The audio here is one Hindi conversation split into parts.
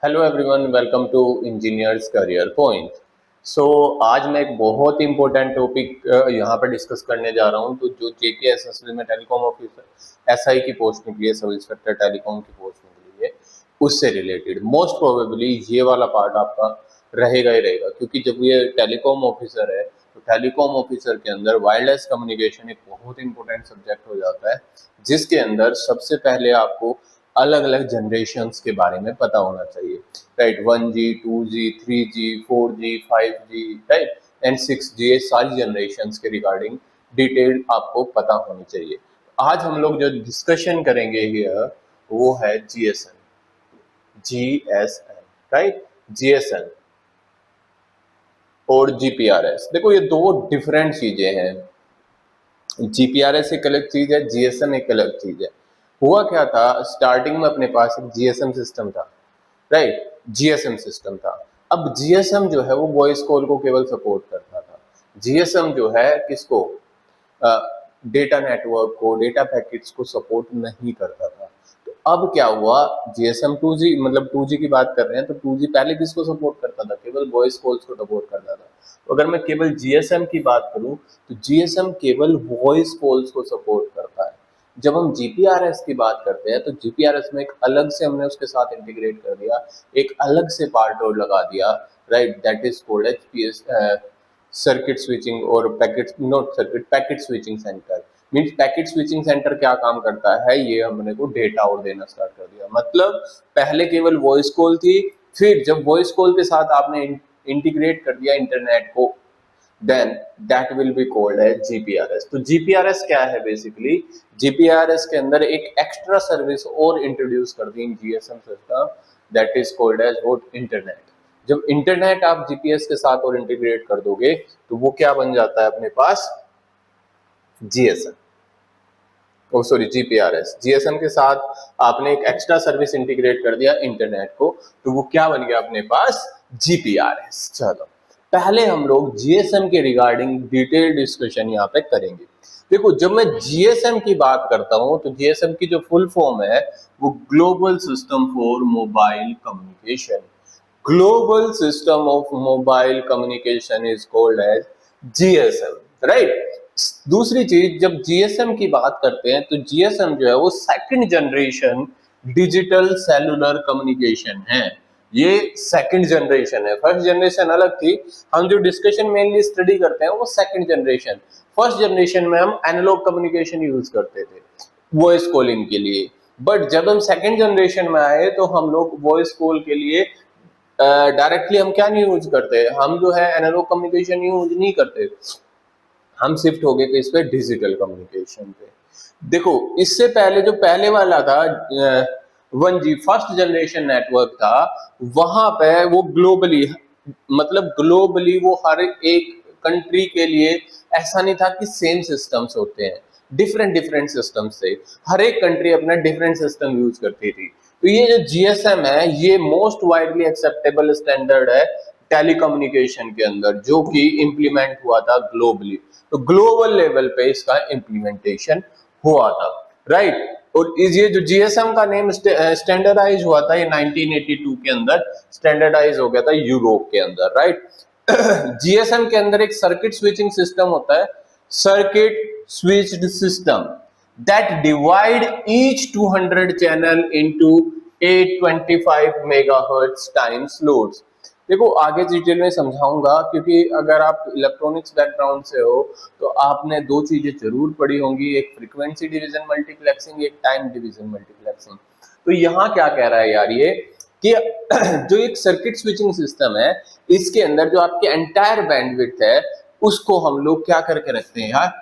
Hello everyone, welcome to engineers career point. So आज मैं एक बहुत इंपॉर्टेंट टॉपिक यहाँ पर डिस्कस करने जा रहा हूँ। तो जो JKSSL में टेलीकॉम ऑफिसर SI की पोस्ट निकली है, सब इंस्पेक्टर टेलीकॉम की पोस्ट निकली है, उससे रिलेटेड मोस्ट प्रोबेबली ये वाला पार्ट आपका रहेगा ही रहेगा, क्योंकि जब ये टेलीकॉम ऑफिसर है तो टेलीकॉम ऑफिसर के अंदर वायरलेस कम्युनिकेशन एक बहुत इंपॉर्टेंट सब्जेक्ट हो जाता है, जिसके अंदर सबसे पहले आपको अलग अलग जनरेशन्स के बारे में पता होना चाहिए, right. 1G 2G 3G 4G 5G, right, and 6G, ये सारी जनरेशन्स के रिगार्डिंग डिटेल आपको पता होनी चाहिए। आज हम लोग जो डिस्कशन करेंगे हियर वो है GSM, राइट, GSM और GPRS। देखो ये दो डिफरेंट चीजें हैं। GPRS एक अलग चीज है, GSM एक अलग चीज है। हुआ क्या था, स्टार्टिंग में अपने पास एक GSM सिस्टम था, राइट, GSM सिस्टम था। अब GSM जो है वो वॉइस कॉल को केवल सपोर्ट करता था। GSM जो है किसको, डेटा नेटवर्क को, डेटा पैकेट्स को सपोर्ट नहीं करता था। तो अब क्या हुआ, GSM 2G, मतलब 2G की बात कर रहे हैं, तो 2G पहले किसको सपोर्ट करता था, केवल वॉइस कॉल्स को सपोर्ट करता था। तो अगर मैं केवल GSM की बात करूं तो GSM केवल वॉइस कॉल्स को सपोर्ट करता है। जब हम GPRS की बात करते हैं तो GPRS में एक अलग से हमने उसके साथ इंटीग्रेट कर दिया, एक अलग से पार्ट और लगा दिया, right, that is called HPS, circuit switching और packet, not circuit, packet switching centre. Means packet switching centre क्या काम करता है, ये हमने को डेटा और देना स्टार्ट कर दिया। मतलब पहले केवल वॉइस कॉल थी, फिर जब वॉइस कॉल के साथ आपने इंटीग्रेट कर दिया इंटरनेट को, then that will be called as GPRS। तो GPRS क्या है, बेसिकली GPRS के अंदर एक एक्स्ट्रा सर्विस और इंट्रोड्यूस कर दी GSM system, that is called as what, internet. जब इंटरनेट आप GPS के साथ और इंटीग्रेट कर दोगे तो वो क्या बन जाता है अपने पास, GSM, ओ सॉरी GPRS। GSM के साथ आपने एक एक्स्ट्रा सर्विस इंटीग्रेट कर दिया इंटरनेट को, तो वो क्या बन गया अपने पास, GPRS। चलो पहले हम लोग GSM के रिगार्डिंग डिटेल डिस्कशन यहाँ पे करेंगे। देखो जब मैं GSM की बात करता हूँ तो GSM की जो फुल फॉर्म है वो global system for mobile communication. Global system of mobile communication is called as GSM, right. दूसरी चीज, जब GSM की बात करते हैं तो GSM जो है वो second generation digital cellular communication है। ये सेकंड जनरेशन है, फर्स्ट जनरेशन अलग थी। हम जो डिस्कशन मेनली स्टडी करते हैं वो सेकंड जनरेशन। फर्स्ट जनरेशन में हम एनालॉग कम्युनिकेशन यूज करते थे वॉइस कॉलिंग के लिए, बट जब हम सेकंड जनरेशन में आए तो हम लोग वॉइस कॉल के लिए डायरेक्टली हम क्या नहीं यूज करते, हम जो है एनालॉग कम्युनिकेशन यूज नहीं करते, हम शिफ्ट हो गए थे इस पे डिजिटल कम्युनिकेशन पे। देखो इससे पहले जो पहले वाला था 1G फर्स्ट जनरेशन नेटवर्क था, वहां पे वो ग्लोबली, मतलब ग्लोबली वो हर एक कंट्री के लिए ऐसा नहीं था कि सेम सिस्टम्स होते हैं, डिफरेंट डिफरेंट सिस्टम से हर एक कंट्री अपना डिफरेंट सिस्टम यूज करती थी। तो ये जो GSM है ये मोस्ट वाइडली एक्सेप्टेबल स्टैंडर्ड है टेलीकम्युनिकेशन के अंदर, जो कि इंप्लीमेंट हुआ था ग्लोबली। तो ग्लोबल लेवल पे इसका इंप्लीमेंटेशन हुआ था, राइट। और ये जो GSM का नेम स्टैंडर्डाइज हुआ था, ये 1982 के अंदर स्टैंडर्डाइज हो गया था यूरोप के अंदर, राइट। GSM के अंदर एक सर्किट स्विचिंग सिस्टम होता है, circuit switched system, that divide each 200 channel into 825 megahertz time slots। देखो आगे डिटेल में समझाऊंगा, क्योंकि अगर आप इलेक्ट्रॉनिक्स बैकग्राउंड से हो तो आपने दो चीजें जरूर पढ़ी होंगी, एक फ्रीक्वेंसी डिवीजन मल्टीप्लेक्सिंग, एक टाइम डिवीजन मल्टीप्लेक्सिंग। तो यहाँ क्या कह रहा है यार ये, कि जो एक सर्किट स्विचिंग सिस्टम है इसके अंदर जो आपके एंटायर बैंडविड्थ है उसको हम लोग क्या करके रखते हैं यार,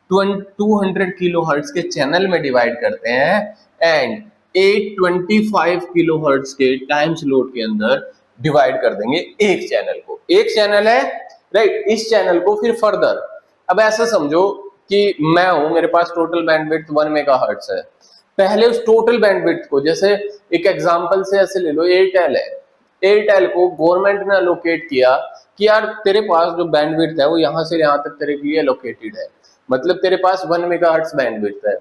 200 किलो हर्ट्ज के चैनल में डिवाइड करते हैं, एंड 825 किलो हर्ट्ज के टाइम स्लॉट के अंदर डिवाइड कर देंगे एक चैनल को। एक चैनल है, राइट, इस चैनल को फिर फर्दर, अब ऐसा समझो कि मैं हूं, मेरे पास टोटल बैंडविड्थ 1 मेगाहर्ट्ज है। पहले उस टोटल बैंडविड्थ को, जैसे एक एग्जांपल से ऐसे ले लो, एयरटेल है, एयरटेल को गवर्नमेंट ने अलोकेट किया कि यार तेरे पास जो बैंडविड्थ है वो यहां से यहां तक तेरे लिए अलोकेटेड है, मतलब तेरे पास 1 मेगाहर्ट्ज बैंडविड्थ है।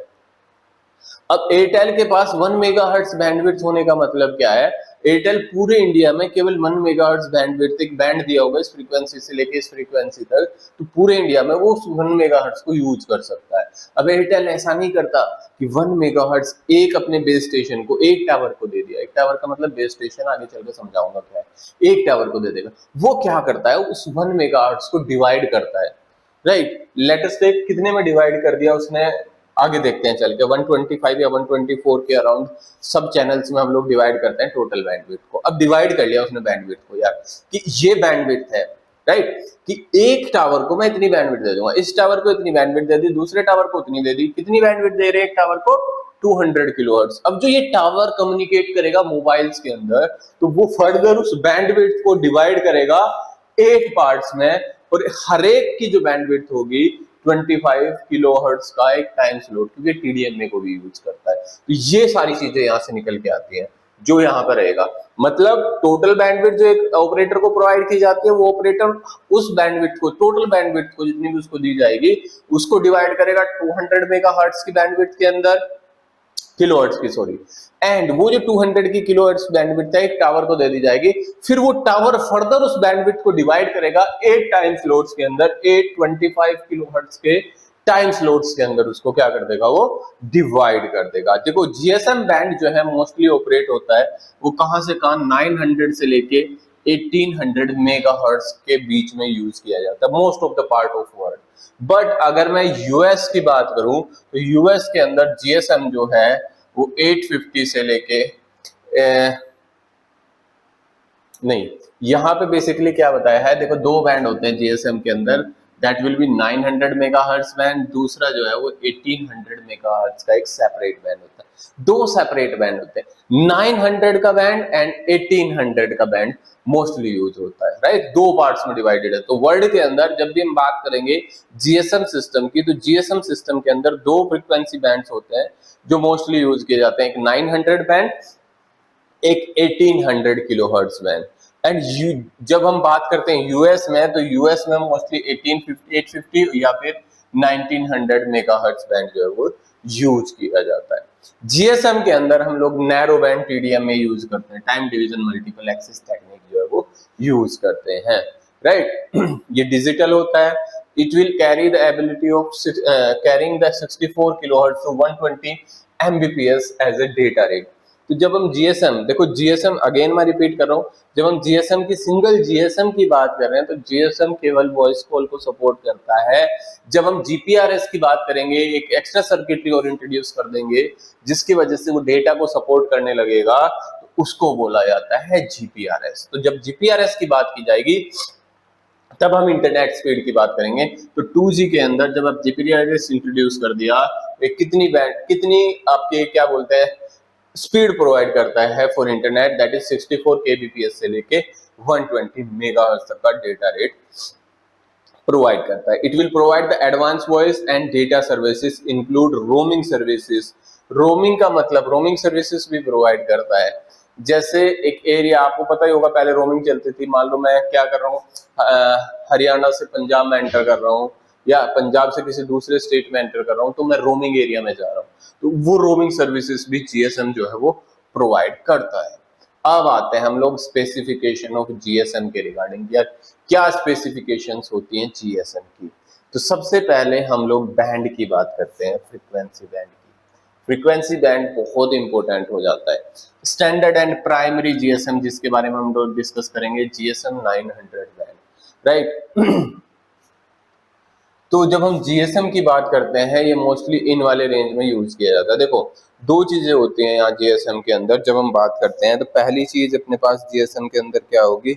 अब एयरटेल के पास 1 मेगाहर्ट्ज बैंडविड्थ होने का मतलब क्या है, एयरटेल पूरे इंडिया में केवल 1 मेगाहर्ट्ज बैंडविड्थ, एक बैंड दिया होगा इस फ्रीक्वेंसी से लेके इस फ्रीक्वेंसी तक, तो पूरे इंडिया में वो 1 मेगाहर्ट्ज को यूज कर सकता है। अब एयरटेल ऐसा नहीं करता कि 1 मेगाहर्ट्ज एक अपने बेस स्टेशन को, एक टावर को दे दिया, एक टावर का मतलब बेस स्टेशन, आगे चल के समझाऊंगा क्या है, एक टावर को दे देगा। वो क्या करता है, उस 1 मेगाहर्ट्ज को डिवाइड करता है, राइट। लेटेस्ट देख कितने में डिवाइड कर दिया उसने, आगे देखते हैं चल के, 125 या 124 के अराउंड सब चैनल्स में हम लोग डिवाइड करते हैं टोटल बैंडविड्थ को। अब डिवाइड कर लिया उसने बैंडविड्थ को यार, कि ये बैंडविड्थ है, राइट, कि एक टावर को मैं इतनी बैंडविड्थ दे दूंगा, इस टावर को इतनी बैंडविड्थ दे दी, दूसरे टावर को उतनी दे दी, कितनी बैंडविड्थ दे रहे हैं एक टावर को, 200 किलोहर्ट्ज। अब जो ये टावर कम्युनिकेट करेगा मोबाइल्स के अंदर, तो वो फर्दर उस बैंडविड्थ को डिवाइड करेगा 8 पार्ट्स में, और हर एक की जो बैंडविड्थ होगी 25 किलोहर्ट्ज का एक टाइम स्लॉट, क्योंकि टीडीएमए को भी यूज करता है। तो ये सारी चीजें यहाँ से निकल के आती हैं जो यहाँ पर रहेगा। मतलब टोटल बैंडविड्थ जो एक ऑपरेटर को प्रोवाइड की जाती है, वो ऑपरेटर उस बैंडविड्थ को, टोटल बैंडविड्थ को जितनी भी उसको दी जाएगी, उसको डिवाइड करेगा 200 मेगाहर्ट्ज की बैंडविड्थ के अंदर, किलोहर्ट्ज की सॉरी, एंड वो जो 200 की किलोहर्ट्ज बैंडविड्थ है एक टावर को दे दी जाएगी, फिर वो टावर फर्दर उस बैंडविड्थ को डिवाइड करेगा 8 टाइम स्लॉट्स के अंदर, 825 किलोहर्ट्ज के टाइम स्लॉट्स के अंदर उसको क्या कर देगा, वो डिवाइड कर देगा। देखो जीएसएम बैंड जो है मोस्टली ऑपरेट होता है वो कहां से कहां, 900 से लेके 1800 मेगाहर्ट्ज के बीच में यूज किया जाता है most of the part of world. But अगर मैं यूएस की बात करूं तो यूएस के अंदर जीएसएम जो है वो 850 से लेके नहीं, यहाँ पे बेसिकली क्या बताया है, देखो दो बैंड होते हैं जीएसएम के अंदर, that will B 900 megahertz band, दूसरा जो है वो 1800 मेगाहर्ट्ज का एक सेपरेट बैंड होता है। दो सेपरेट बैंड होते हैं, 900 का बैंड एंड 1800 का बैंड मोस्टली यूज होता है, राइट। दो पार्ट्स में डिवाइडेड है। तो वर्ल्ड के अंदर जब भी हम बात करेंगे जीएसएम सिस्टम की, तो जीएसएम सिस्टम के अंदर दो फ्रीक्वेंसी बैंड्स होते हैं जो मोस्टली यूज किए जाते हैं, एक 900 बैंड, एक 1800 किलोहर्ट्ज बैंड। एंड जब हम बात करते हैं यूएस में, तो यूएस में मोस्टली 1850 850 या फिर 1900 मेगाहर्ट्ज बैंड जो है वो यूज किया जाता है। जीएसएम के अंदर हम लोग नैरो बैंड टीडीएमए यूज करते हैं, time division multiple axis technique जो है वो यूज करते हैं, राइट। ये डिजिटल होता है, it will carry the ability of carrying the 64 kilohertz to 120 Mbps as a data rate. तो जब हम जीएसएम, देखो जीएसएम अगेन मैं रिपीट कर रहा हूँ, जब हम जीएसएम की सिंगल जीएसएम की बात कर रहे हैं तो जीएसएम केवल वॉइस कॉल को सपोर्ट करता है। जब हम जीपीआरएस की बात करेंगे, एक एक्स्ट्रा सर्किटरी और इंट्रोड्यूस कर देंगे जिसकी वजह से वो डेटा को सपोर्ट करने लगेगा, तो उसको बोला जाता है जीपीआरएस। तो जब जीपीआरएस की बात की जाएगी तब हम इंटरनेट स्पीड की बात करेंगे। तो 2G के अंदर जब आप जीपीआरएस इंट्रोड्यूस कर दिया, कितनी बैंड, कितनी आपके क्या बोलते हैं स्पीड प्रोवाइड करता है for internet, that is 64 kbps से लेके 120 मेगाहर्ट्ज तक का डेटा रेट प्रोवाइड करता है। It will provide the advance voice and data services include roaming services. Roaming का मतलब रोमिंग सर्विसेज भी प्रोवाइड करता है। जैसे एक एरिया, आपको पता ही होगा पहले रोमिंग चलती थी, मान लो मैं क्या कर रहा हूँ, हरियाणा से पंजाब में एंटर कर रहा हूँ या पंजाब से किसी दूसरे स्टेट में एंटर कर रहा हूँ, तो मैं रोमिंग एरिया में जा रहा हूँ, तो वो रोमिंग सर्विसेज भी जीएसएम जो है वो प्रोवाइड करता है। अब आते हैं हम लोग स्पेसिफिकेशन ऑफ जीएसएम के रिगार्डिंग, या क्या स्पेसिफिकेशंस होती हैं जीएसएम की। तो सबसे पहले हम लोग बैंड की बात करते हैं, फ्रीक्वेंसी बैंड की। फ्रीक्वेंसी बैंड बहुत इंपॉर्टेंट हो जाता है। स्टैंडर्ड एंड प्राइमरी जीएसएम जिसके बारे में हम लोग डिस्कस करेंगे, जीएसएम 900 बैंड, राइट। तो जब हम जीएसएम की बात करते हैं, ये मोस्टली इन वाले रेंज में यूज किया जाता है। देखो दो चीजें होती हैं यहाँ जीएसएम के अंदर जब हम बात करते हैं, तो पहली चीज अपने पास जीएसएम के अंदर क्या होगी,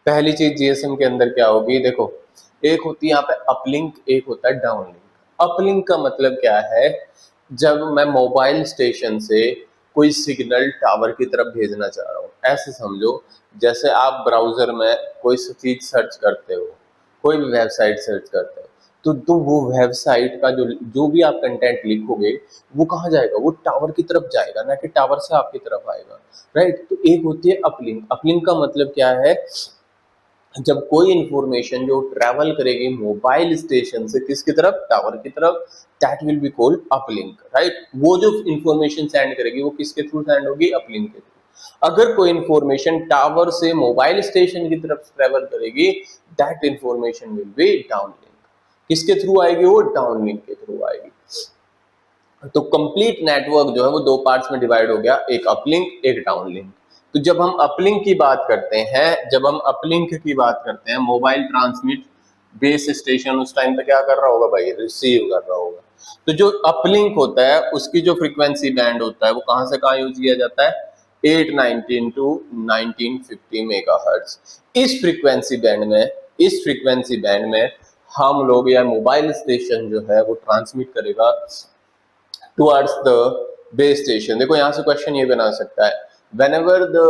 पहली चीज जीएसएम के अंदर क्या होगी, देखो एक होती है यहाँ पे अपलिंक, एक होता है डाउनलिंक। अपलिंक का मतलब क्या है, जब मैं मोबाइल स्टेशन से कोई सिग्नल टावर की तरफ भेजना चाह रहा हूँ, ऐसे समझो जैसे आप ब्राउजर में कोई चीज सर्च करते हो, कोई भी वेबसाइट सर्च करते हो, तो वो वेबसाइट का जो भी आप कंटेंट लिखोगे वो कहाँ जाएगा, वो टावर की तरफ जाएगा, ना कि टावर से आपकी तरफ आएगा, राइट। तो एक होती है अपलिंक। अपलिंक का मतलब क्या है, जब कोई इंफॉर्मेशन जो ट्रैवल करेगी मोबाइल स्टेशन से किसकी तरफ, टावर की तरफ, that will be called uplink, right. वो जो इंफॉर्मेशन सेंड करेगी वो किसके थ्रू सेंड होगी, अपलिंक के थ्रू। अगर कोई इंफॉर्मेशन टावर से मोबाइल स्टेशन की तरफ ट्रेवल करेगी, that information will be downlink. किसके थ्रू आएगी? वो डाउनलिंक के थ्रू आएगी। तो कंप्लीट नेटवर्क जो है वो दो पार्ट्स में डिवाइड हो गया, एक अपलिंक एक डाउनलिंक। तो जब हम अपलिंक की बात करते हैं, जब हम अपलिंक की बात करते हैं, मोबाइल ट्रांसमिट बेस स्टेशन उस टाइम पे क्या कर रहा होगा भाई? रिसीव कर रहा होगा। तो जो अपलिंक होता है उसकी जो फ्रीक्वेंसी बैंड होता है वो कहां से कहां यूज किया जाता है? 819 टू 1950 मेगाहर्ट्ज। इस फ्रीक्वेंसी बैंड में हम लोग या मोबाइल स्टेशन जो है वो ट्रांसमिट करेगा टुवर्ड्स द बेस स्टेशन। देखो यहाँ से क्वेश्चन ये बना सकता है, whenever the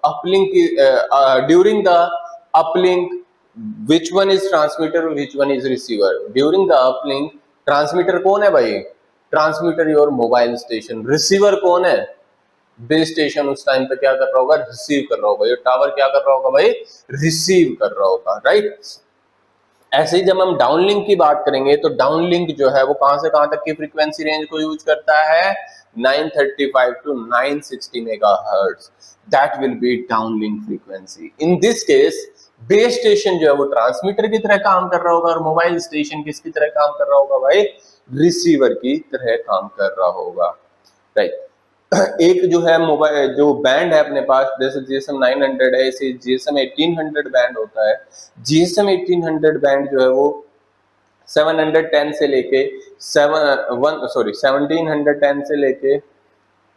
uplink during the uplink which one is transmitter which one is receiver? during the uplink transmitter कौन है भाई? Transmitter your mobile station. Receiver कौन है? बेस स्टेशन उस टाइम पे क्या कर रहा होगा? रिसीव कर रहा होगा। ये टावर क्या कर रहा होगा भाई? रिसीव कर रहा होगा, राइट। ऐसे ही जब हम डाउनलिंक की बात करेंगे तो डाउनलिंक जो है वो कहां से कहां तक की फ्रीक्वेंसी रेंज को यूज करता है? 935 to 960 megahertz. That will be downlink frequency. In this case base station जो है वो ट्रांसमीटर की तरह काम कर रहा होगा और मोबाइल स्टेशन किसकी तरह काम कर रहा होगा भाई? रिसीवर की तरह काम कर रहा होगा, राइट। एक जो है मोबाइल जो बैंड है अपने पास, जैसे जीएसएम 900 है, इसे जीएसएम 1800 बैंड होता है। जीएसएम 1800 बैंड जो है वो 710 से लेके 1710 से लेके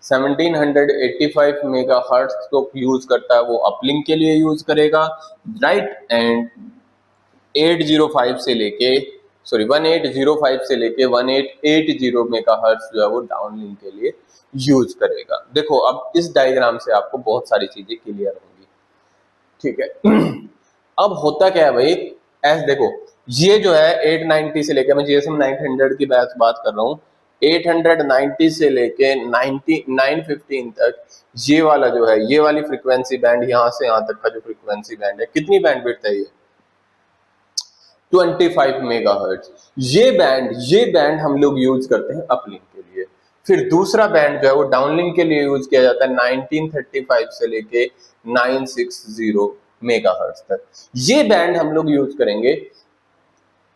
1785 मेगाहर्ट्ज को यूज करता है, वो अपलिंक के लिए यूज करेगा, राइट। एंड 805 से लेके 1805 से लेके 1880 मेगाहर्ट्ज जो है वो डाउनलिंक के लिए यूज करेगा। देखो अब इस डायग्राम से आपको बहुत सारी चीजें क्लियर होंगी, ठीक है। अब होता क्या है भाई? देखो ये जो है 890 से लेके, मैं जीएसएम 900 की बात कर रहा हूँ, 890 से लेके 915 तक ये वाला जो है, ये वाली फ्रीक्वेंसी बैंड, यहाँ से यहाँ तक का जो फ्रीक्वेंसी बैंड है, कितनी बैंडविड्थ है ये? 25 मेगाहर्ट्ज। ये बैंड हम लोग यूज करते हैं अपलिंक के लिए। फिर दूसरा बैंड जो है वो डाउनलिंक के लिए यूज किया जाता है 1935 से लेके 960 मेगाहर्ट्ज तक। ये बैंड हम लोग यूज करेंगे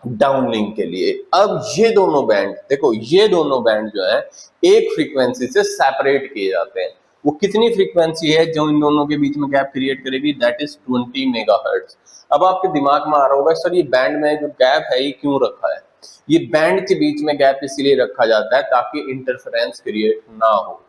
डाउनलिंक के लिए। अब ये दोनों बैंड, देखो ये दोनों बैंड जो है एक फ्रीक्वेंसी से सेपरेट किए जाते हैं। वो कितनी फ्रीक्वेंसी है जो इन दोनों के बीच में गैप क्रिएट करेगी? That is 20 megahertz. अब आपके दिमाग में आ रहा होगा सर ये बैंड में जो गैप है ये क्यों रखा है? ये बैंड के बीच में गैप इसलिए रखा जाता है ताकि इंटरफेरेंस क्रिएट ना हो।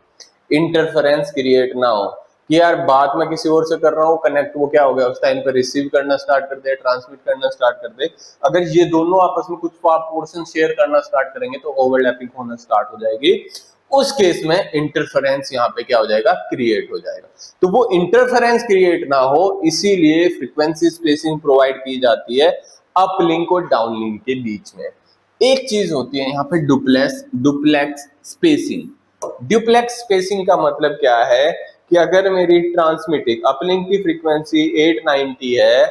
इंटरफेरेंस क्रिएट ना हो कि यार बात मैं किसी और से कर रहा हूँ, कनेक्ट वो क्या हो गया उस टाइम पे रिसीव करना स्टार्ट कर दे, ट्रांसमिट करना स्टार्ट कर दे। अगर ये दोनों आपस में कुछ पोर्शन शेयर करना स्टार्ट करेंगे तो ओवरलैपिंग होना स्टार्ट हो जाएगी। उस केस में इंटरफेरेंस यहाँ पे क्या हो जाएगा? क्रिएट हो जाएगा। तो वो इंटरफेरेंस क्रिएट ना हो इसीलिए फ्रीक्वेंसी स्पेसिंग प्रोवाइड की जाती है अपलिंक और डाउनलिंक के बीच में। एक चीज होती है यहाँ पे डुप्लेक्स स्पेसिंग। डुप्लेक्स स्पेसिंग का मतलब क्या है कि अगर मेरी ट्रांसमिटिंग अपलिंक की फ्रीक्वेंसी 890 है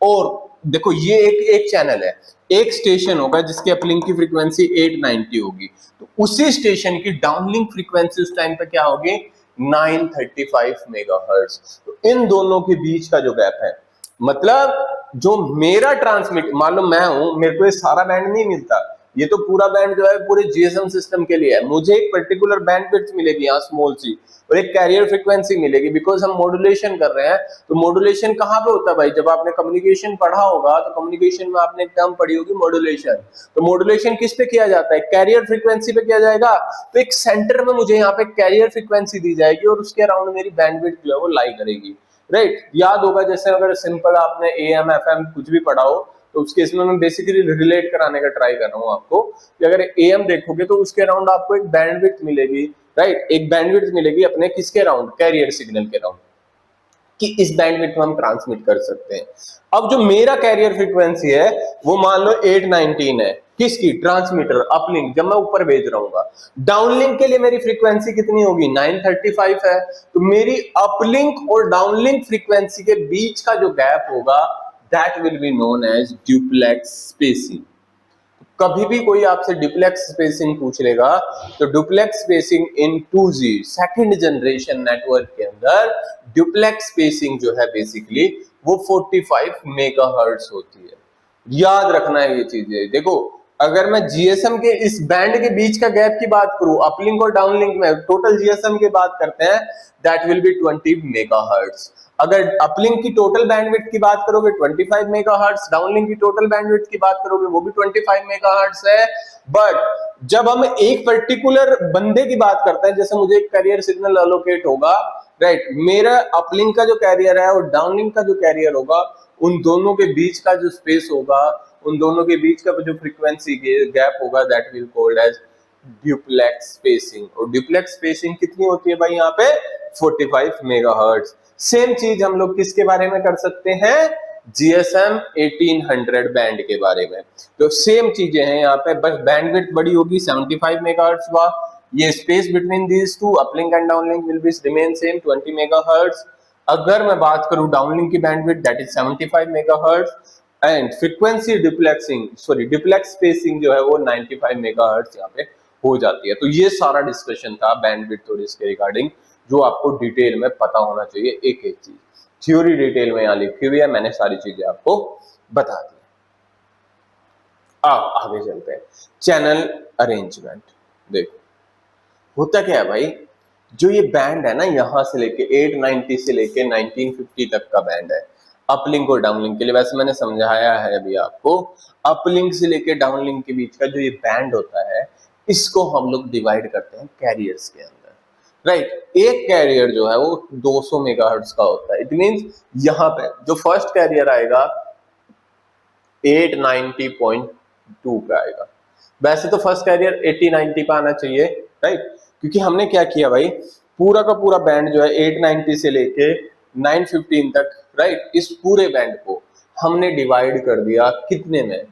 और देखो ये एक चैनल है, एक स्टेशन होगा जिसकी अपलिंक की फ्रीक्वेंसी 890 होगी, तो उसी स्टेशन की डाउनलिंक फ्रीक्वेंसी उस टाइम पे क्या होगी? 935 मेगाहर्ट्ज। तो इन दोनों के बीच का जो गैप है, मतलब जो मेरा ट्रांसमिट, मान लो मैं हूं, मेरे को ये सारा बैंड नहीं मिलता, ये तो पूरा बैंड जो है पूरे जीएसएम सिस्टम के लिए है। मुझे एक पर्टिकुलर बैंडविड्थ मिलेगी यहाँ स्मॉल सी, और एक कैरियर फ्रीक्वेंसी मिलेगी, बिकॉज हम मॉड्यूलेशन कर रहे हैं। तो मॉड्यूलेशन कहाँ पे होता है भाई? जब आपने कम्युनिकेशन पढ़ा होगा तो कम्युनिकेशन में आपने एक टर्म पढ़ी होगी मॉड्यूलेशन। तो मॉड्यूलेशन किस पे किया जाता है? कैरियर फ्रीक्वेंसी पे किया जाएगा। तो एक सेंटर में मुझे यहाँ पे कैरियर फ्रीक्वेंसी दी जाएगी और उसके अराउंड मेरी बैंडविड्थ जो है वो लाई करेगी, राइट। याद होगा जैसे अगर सिंपल आपने एएम एफएम कुछ भी पढ़ा हो तो उस केस में मैं बेसिकली रिलेट कराने का ट्राई कर रहा हूँ आपको कि अगर एएम देखोगे तो उसके अराउंड आपको एक बैंडविड्थ मिलेगी, राइट। एक बैंडविड्थ मिलेगी अपने किसके अराउंड? कैरियर सिग्नल के अराउंड, कि इस बैंडविड्थ में हम ट्रांसमिट कर सकते हैं। अब जो मेरा कैरियर फ्रीक्वेंसी है वो मान लो 819 है, किसकी? ट्रांसमीटर अपलिंक, जब मैं ऊपर भेज रहा हूँ। डाउनलिंक के लिए मेरी फ्रीक्वेंसी कितनी होगी? 935 है। तो मेरी अपलिंक और डाउनलिंक फ्रीक्वेंसी के बीच का जो गैप होगा that will be known as duplex spacing. कभी भी कोई आपसे डुप्लेक्स स्पेसिंग पूछ लेगा तो duplex spacing in 2G second generation network के अंदर डुप्लेक्स स्पेसिंग जो है बेसिकली वो 45 मेगाहर्ट्ज होती है। याद रखना है ये चीजें। देखो अगर मैं जीएसएम के इस बैंड के बीच का गैप की बात करूं, अपलिंक और डाउनलिंक में टोटल जीएसएम की बात करते हैं, दैट विल बी 20 मेगाहर्ट्ज। अगर अपलिंक की टोटल बैंडविड्थ की बात करोगे 25 मेगाहर्ट्ज, डाउनलिंक की टोटल बैंडविड्थ की बात करोगे वो भी 25 मेगाहर्ट्ज है। बट जब हम एक पर्टिकुलर बंदे की बात करते हैं, जैसे मुझे एक कैरियर सिग्नल एलोकेट होगा, राइट, मेरा अपलिंक का जो कैरियर है और डाउनलिंक का जो कैरियर होगा, उन दोनों के बीच का जो स्पेस होगा, उन दोनों के बीच का जो फ्रीक्वेंसी गैप होगा, that will called as duplex spacing. और ड्यूप्लेक्स स्पेसिंग कितनी होती है भाई यहाँ पे? 45 मेगाहर्ट्ज। सेम चीज हम लोग किसके बारे में कर सकते हैं? जीएसएम 1800 बैंड के बारे में। तो सेम चीजें हैं यहाँ पे, बस बैंडविड्थ बड़ी होगी 75 मेगाहर्ट्ज हुआ। ये space between these two uplink and downlink will be remain same 20 megahertz. अगर मैं बात करूं डाउनलिंक की bandwidth, that is 75 megahertz and frequency duplex spacing जो है वो 95 मेगाहर्ट्ज यहाँ पे हो जाती है। तो ये सारा डिस्कशन था बैंडविड्थ और इसके रिगार्डिंग, जो आपको डिटेल में पता होना चाहिए। एक एक चीज थ्योरी डिटेल में यहाँ लिखी हुई है, मैंने सारी चीजें आपको बता दी। आगे चलते हैं। Channel arrangement. देखो होता क्या है भाई, जो ये बैंड है ना, यहां से लेके 890 से लेके 1950 तक का बैंड है अपलिंक और डाउनलिंक के लिए। वैसे मैंने समझाया है अभी आपको, अपलिंक से लेके डाउनलिंक के बीच का जो ये बैंड होता है, इसको हम लोग डिवाइड करते हैं कैरियर्स के अंदर, राइट। एक कैरियर जो है वो 200 मेगाहर्ट्ज का होता है। इट मींस यहाँ पे जो फर्स्ट कैरियर आएगा 890.2 पे आएगा। वैसे तो फर्स्ट कैरियर 8090 पे आना चाहिए, राइट, क्योंकि हमने क्या किया भाई, पूरा का पूरा बैंड जो है 890 से लेके 915 तक, राइट, इस पूरे बैंड को हमने डिवाइड कर दिया कितने में?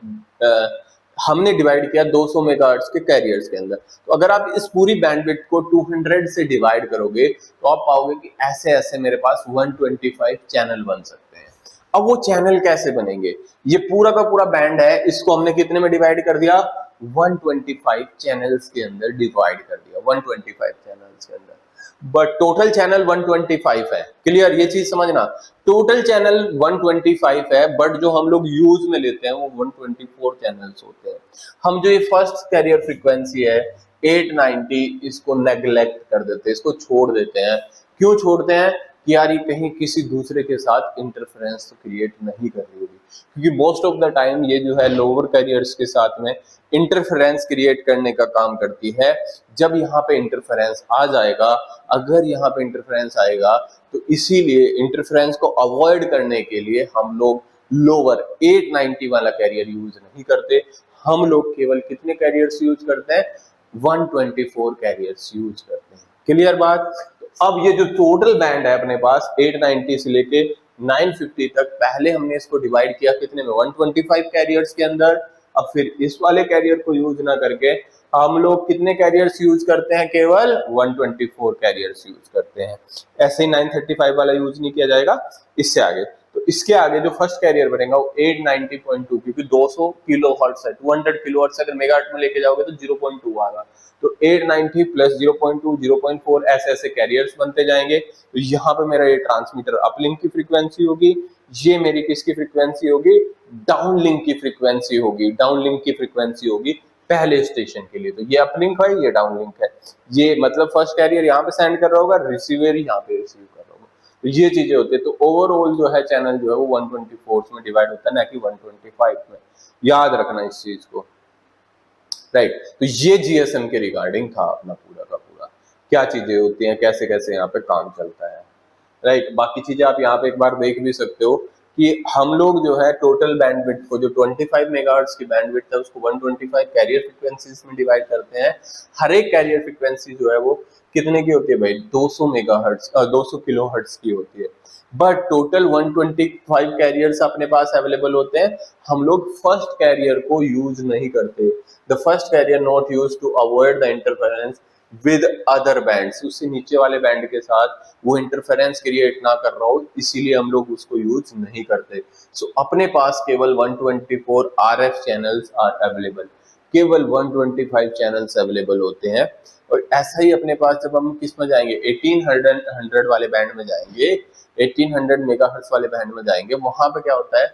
हमने डिवाइड किया 200 मेगाहर्ट्ज के कैरियर्स के अंदर। तो अगर आप इस पूरी बैंडविड्थ को 200 से डिवाइड करोगे तो आप पाओगे कि ऐसे ऐसे मेरे पास 125 चैनल बन सकते हैं। अब वो चैनल कैसे बनेंगे? ये पूरा का पूरा बैंड है, इसको हमने कितने में डिवाइड कर दिया? 125 चैनल्स के अंदर डिवाइड कर दिया, 125 चैनल्स के अंदर। बट टोटल चैनल 125 है। क्लियर? ये चीज समझना, टोटल चैनल 125 है, बट जो हम लोग यूज में लेते हैं वो 124 चैनल्स होते हैं। हम जो ये फर्स्ट कैरियर फ्रीक्वेंसी है 890, इसको नेग्लेक्ट कर देते हैं, इसको छोड़ देते हैं। क्यों छोड़ते हैं? कि यार ये कहीं किसी दूसरे के साथ इंटरफेरेंस तो क्रिएट नहीं कर रही होगी, क्योंकि मोस्ट ऑफ द टाइम ये जो है लोअर कैरियर्स के साथ में इंटरफेरेंस क्रिएट करने का काम करती है। जब यहाँ पे इंटरफेरेंस आ जाएगा, अगर यहाँ पे इंटरफेरेंस आएगा, तो इसीलिए इंटरफेरेंस को अवॉइड करने के लिए हम लोग लोअर 890 वाला कैरियर यूज नहीं करते। हम लोग केवल कितने कैरियर्स यूज करते हैं? 124 कैरियर्स यूज करते हैं। क्लियर बात? अब ये जो टोटल बैंड है अपने पास 890 से लेके 950 तक, पहले हमने इसको डिवाइड किया कितने में? 125 कैरियर्स के अंदर। अब फिर इस वाले कैरियर को यूज ना करके हम लोग कितने कैरियर्स यूज करते हैं? केवल 124 कैरियर्स यूज करते हैं। ऐसे ही 935 वाला यूज नहीं किया जाएगा इससे आगे। तो इसके आगे जो फर्स्ट कैरियर बनेगा वो 890.2, क्योंकि 200 किलो हर्ट्ज है, 200 किलो हर्ट्ज अगर मेगाहर्ट्ज में लेके जाओगे तो 0.2 आएगा। तो 890 प्लस 0.2 0.4 ऐसे ऐसे कैरियर्स बनते जाएंगे। तो यहाँ पे मेरा ये ट्रांसमीटर अपलिंक की फ्रीक्वेंसी होगी, ये मेरी किसकी फ्रीक्वेंसी होगी? डाउनलिंक की फ्रीक्वेंसी होगी। डाउनलिंक की फ्रीक्वेंसी होगी पहले स्टेशन के लिए। तो ये अपलिंक है, ये डाउनलिंक है। ये मतलब फर्स्ट कैरियर यहाँ पे सेंड कर रहा होगा, रिसीवर यहाँ पे रिसीव कर रहा होगा। तो ये चीजें होती है। तो ओवरऑल जो है चैनल जो है वो 124 में डिवाइड होता है, ना कि 125 में। याद रखना इस चीज को, राइट। तो ये जीएसएम के रिगार्डिंग था अपना पूरा का पूरा, क्या चीजें होती हैं, कैसे कैसे यहाँ पे काम चलता है, राइट। बाकी चीजें आप यहाँ पे एक बार देख भी सकते हो कि हम लोग जो है टोटल बैंडविड्थ को, जो 25 मेगाहर्ट्ज की बैंडविड्थ है, उसको 125 कैरियर फ्रीक्वेंसीज में डिवाइड करते हैं। हर एक कैरियर फ्रीक्वेंसी जो है वो कितने की होती है भाई? 200 मेगाहर्ट्ज 200 किलोहर्ट्ज की होती है। बट टोटल 125 कैरियर्स अपने पास अवेलेबल होते हैं। हम लोग फर्स्ट कैरियर को यूज नहीं करते। The first carrier not use to avoid the interference with other bands, उससे नीचे वाले बैंड के साथ वो इंटरफेरेंस क्रिएट ना कर रहा हो, इसीलिए हम लोग उसको यूज नहीं करते। सो अपने पास केवल 124 आरएफ चैनल्स आर अवेलेबल। केवल 125 चैनल्स अवेलेबल होते हैं। और ऐसा ही अपने पास जब हम किस में जाएंगे, 1800 वाले बैंड में जाएंगे, 1800 मेगाहर्ट्ज वाले बैंड में जाएंगे, वहां पे क्या होता है,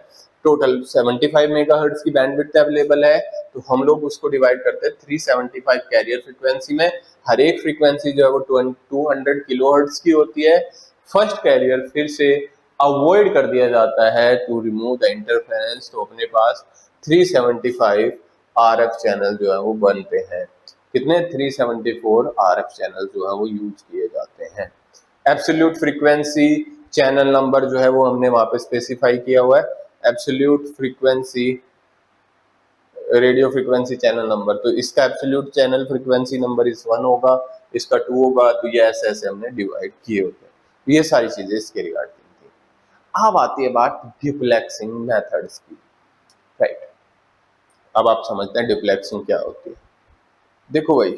टोटल 75 मेगाहर्ट्ज की बैंडविड्थ अवेलेबल है। तो हम लोग उसको डिवाइड करते हैं 375 कैरियर फ्रीक्वेंसी में। हर एक फ्रीक्वेंसी जो है वो 200 किलोहर्ट्ज की होती है। फर्स्ट कैरियर फिर से अवॉइड कर दिया जाता है टू रिमूव द इंटरफेरेंस, तो अपने पास 375 आरएफ चैनल जो है वो बनते हैं। कितने, 374 आरएफ चैनल जो है वो यूज किए जाते हैं। एब्सोल्यूट फ्रीक्वेंसी चैनल नंबर जो है वो हमने वहां पे स्पेसिफाई किया हुआ है, absolute frequency radio frequency channel number. तो इसका एब्सोल्यूट चैनल फ्रीक्वेंसी नंबर इस 1 होगा, इसका 2 होगा, तो ये ऐसे ऐसे हमने डिवाइड किए होते हैं। तो ये सारी चीजें इसके रिगार्डिंग थी। अब आती है बात डुप्लेक्सिंग मेथड्स की, राइट। अब आप समझते हैं डुप्लेक्सिंग क्या होती है। देखो भाई,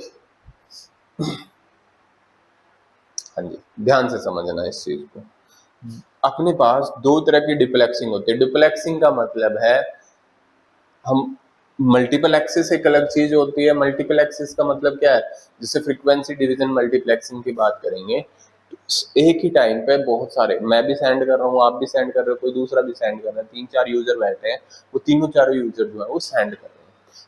हाँ जी, ध्यान से समझना इस चीज को। अपने पास दो तरह की डुप्लेक्सिंग होती है। डुप्लेक्सिंग का मतलब है हम मल्टीपल एक्सिस एक अलग चीज होती है। मल्टीपल एक्सिस का मतलब क्या है, जैसे फ्रीक्वेंसी डिवीजन मल्टीप्लेक्सिंग की बात करेंगे, तो एक ही टाइम पे बहुत सारे, मैं भी सेंड कर रहा हूँ, आप भी सेंड कर रहे हो, कोई दूसरा भी सेंड कर रहा है, 3-4 यूजर बैठे हैं, वो तीनों चारों यूजर जो है वो सेंड कर रहे हैं।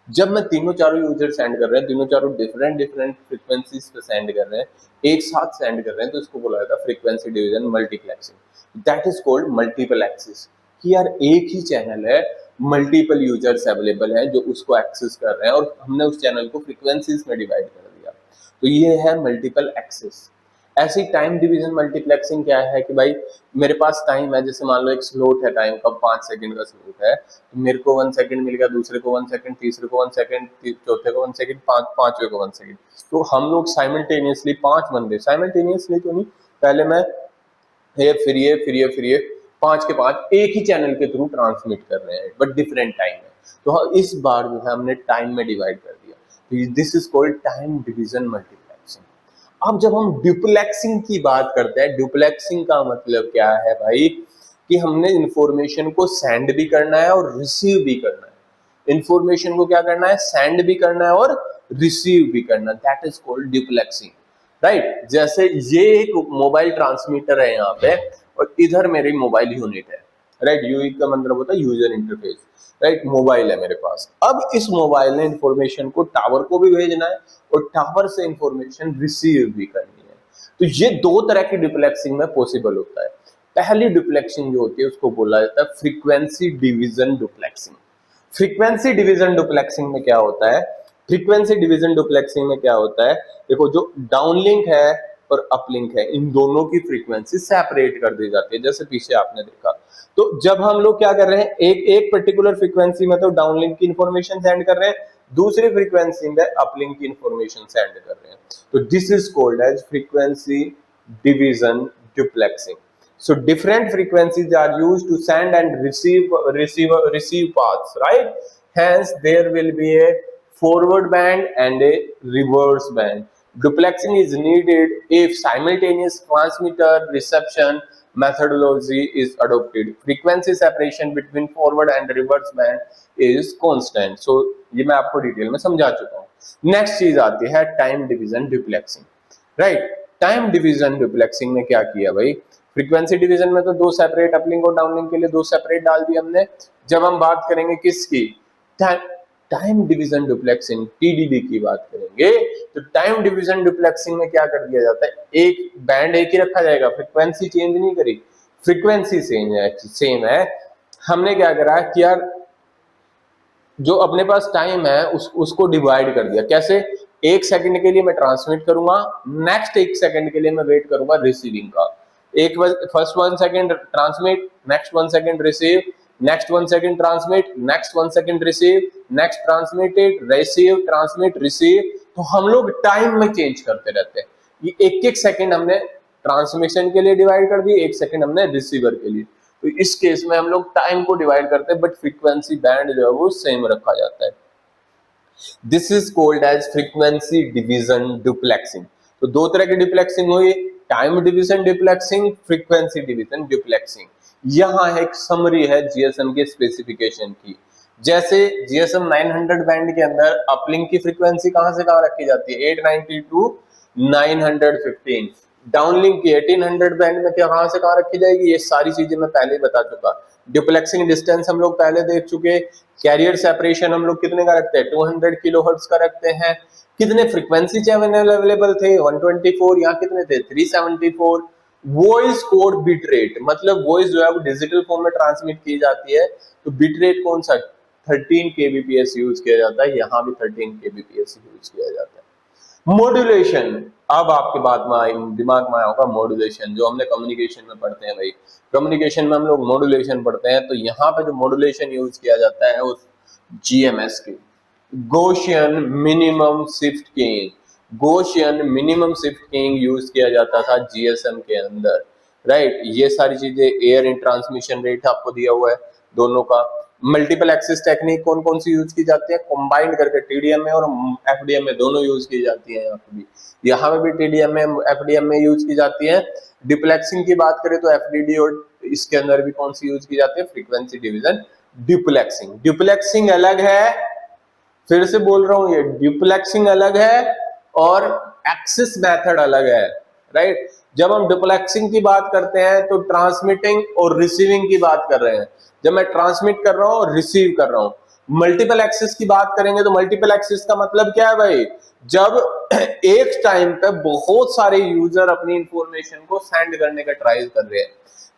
जब मैं तीनों चारों यूजर सेंड कर रहे हैं, तीनों चारों डिफरेंट डिफरेंट फ्रीक्वेंसीज पे सेंड कर रहे हैं, एक साथ सेंड कर रहे हैं, तो इसको बोला जाता है frequency division multiplexing. That is called multiple axis. कि यार एक ही चैनल है, मल्टीपल यूजर्स अवेलेबल हैं जो उसको एक्सेस कर रहे हैं, और हमने उस चैनल को फ्रीक्वेंसीज में डिवाइड कर दिया, तो ये है मल्टीपल एक्सेस। ऐसी टाइम डिवीजन मल्टीप्लेक्सिंग क्या है कि भाई मेरे पास टाइम है, जैसे मान लो एक स्लॉट है टाइम का, 5 सेकंड का स्लॉट है, तो मेरे को 1 सेकंड मिल गया, दूसरे को 1 सेकंड, तीसरे को 1 सेकंड, चौथे को 1 सेकंड, पांचवे को 1 सेकंड। तो हम लोग साइमल्टेनियसली 5 बंदे, साइमल्टेनियसली तो नहीं, पहले मैं ये फिर ये फिर ये फिर ये 5 के 5 एक ही चैनल के थ्रू ट्रांसमिट कर रहे हैं, बट डिफरेंट टाइम है। तो हाँ, इस बार जो है हमने टाइम में डिवाइड कर दिया, तो this is called time division multiplexing. अब जब हम डुप्लेक्सिंग की बात करते हैं, डुप्लेक्सिंग का मतलब क्या है भाई, कि हमने इंफॉर्मेशन को सेंड भी करना है और रिसीव भी करना है। इंफॉर्मेशन को क्या करना है, सेंड भी करना है और रिसीव भी करना है, दैट इज कॉल्ड डुप्लेक्सिंग, राइट। जैसे ये एक मोबाइल ट्रांसमीटर है यहाँ पे, और इधर मेरी मोबाइल यूनिट है, राइट। यूनिट का मतलब होता है यूजर इंटरफेस, राइट। मोबाइल है मेरे पास, अब इस मोबाइल ने इंफॉर्मेशन को टावर को भी भेजना है और टावर से इंफॉर्मेशन रिसीव भी करनी है। तो ये दो तरह की डुप्लेक्सिंग में पॉसिबल होता है। पहली डुप्लेक्सिंग जो होती है उसको बोला जाता है frequency division duplexing. Frequency division duplexing में क्या होता है, फ्रीक्वेंसी डिवीजन डुप्लेक्सिंग में क्या होता है, देखो जो डाउनलिंक है और अपलिंक है, इन दोनों की फ्रीक्वेंसी सेपरेट कर दी जाती है, जैसे पीछे आपने देखा। तो जब हम लोग क्या कर रहे हैं, एक एक पर्टिकुलर फ्रीक्वेंसी में तो डाउनलिंक की इंफॉर्मेशन सेंड कर रहे हैं, दूसरी फ्रीक्वेंसी में अपलिंक की इंफॉर्मेशन सेंड कर रहे हैं, तो this is called as frequency division duplexing. So different frequencies are used to send and receive paths, right? Hence there will be a forward band and a reverse band. Duplexing is needed if simultaneous transmitter reception methodology is adopted. Frequency separation between forward and reverse band is constant. So ये मैं आपको डिटेल में समझा चुका हूँ। नेक्स्ट चीज आती है time division duplexing, right. Time division duplexing में क्या किया भाई, फ्रीक्वेंसी डिवीजन में तो दो सेपरेट अपलिंक और डाउनलिंक के लिए दो सेपरेट डाल दिए हमने। जब हम बात करेंगे किसकी, टाइम डिवीजन डुप्लेक्सिंग टीडीडी की बात करेंगे, तो टाइम डिवीजन डुप्लेक्सिंग में क्या कर दिया जाता है, एक बैंड एक ही रखा जाएगा, फ्रीक्वेंसी चेंज नहीं करी, फ्रीक्वेंसी सेम है। हमने क्या करा कि यार जो अपने पास टाइम है उसको डिवाइड कर दिया, कैसे, 1 सेकंड के लिए मैं ट्रांसमिट करूंगा, नेक्स्ट 1 सेकंड के लिए मैं वेट करूंगा रिसीविंग का। एक first 1 second transmit, next 1 second receive, next 1 second transmit, next 1 second receive, next transmitted receive, transmit receive. तो हम लोग टाइम में चेंज करते रहते हैं, ये एक एक सेकंड हमने ट्रांसमिशन के लिए डिवाइड कर दी, 1 सेकंड हमने रिसीवर के लिए। तो इस केस में हम लोग टाइम को डिवाइड करते हैं, बट फ्रीक्वेंसी बैंड जो है वो सेम रखा जाता है। This is called as frequency division duplexing. तो दो तरह की डुप्लेक्सिंग हुई, time division duplexing, frequency division duplexing. यहाँ एक समरी है जीएसएम के स्पेसिफिकेशन की। जैसे GSM 900 बैंड के अंदर अपलिंक की फ्रीक्वेंसी कहां से कहां रखी जाती है, 890 टू 915। डाउनलिंक की 1800 बैंड में कहां से कहां रखी जाएगी, ये सारी चीजें मैं पहले ही बता चुका। डुप्लेक्सिंग डिस्टेंस हम लोग पहले देख चुके। कैरियर सेपरेशन हम लोग कितने का रखते हैं, 200 किलोहर्ट्ज का रखते हैं। कितने फ्रीक्वेंसी चैनल अवेलेबल थे, 124, यहाँ कितने थे, 374। वॉइस कोड बिट रेट, मतलब वॉइस जो है वो डिजिटल फॉर्म में ट्रांसमिट की जाती है, तो बिट रेट कौन सा, 13 kbps यूज किया जाता है, यहाँ भी 13 kbps यूज किया जाता है। मॉड्यूलेशन, अब आपके दिमाग में आया होगा मॉड्यूलेशन, जो हमने कम्युनिकेशन में पढ़ते हैं भाई, कम्युनिकेशन में हम लोग मॉड्यूलेशन पढ़ते हैं, तो यहाँ पे जो मॉड्यूलेशन यूज किया जाता है उस GMS की, Gaussian minimum shift keying, Gaussian minimum shift keying use किया जाता था GSM के अंदर, राइट। ये सारी चीजें, एयर इन ट्रांसमिशन रेट आपको दिया हुआ है दोनों का। मल्टीपल एक्सिस टेक्निक कौन कौन सी यूज की जाती है, कंबाइंड करके TDM में और FDM में दोनों यूज की जाती है, यहाँ पे भी TDM में FDM में यूज की जाती है। डिप्लेक्सिंग की बात करें तो FDD और इसके अंदर भी कौन सी यूज की जाती है, फ्रीक्वेंसी डिवीजन ड्यूप्लेक्सिंग। ड्यूप्लेक्सिंग अलग है, फिर से बोल रहा हूं, ये ड्यूप्लेक्सिंग अलग है और एक्सिस मेथड अलग है, राइट। जब हम ड्यूप्लेक्सिंग की बात करते हैं तो ट्रांसमिटिंग और रिसीविंग की बात कर रहे हैं, जब मैं ट्रांसमिट कर रहा हूं और रिसीव कर रहा हूं। मल्टीपल एक्सिस की बात करेंगे तो मल्टीपल एक्सिस का मतलब क्या है भाई, जब एक टाइम पे बहुत सारे यूजर अपनी इंफॉर्मेशन को सेंड करने का ट्राई कर रहे हैं।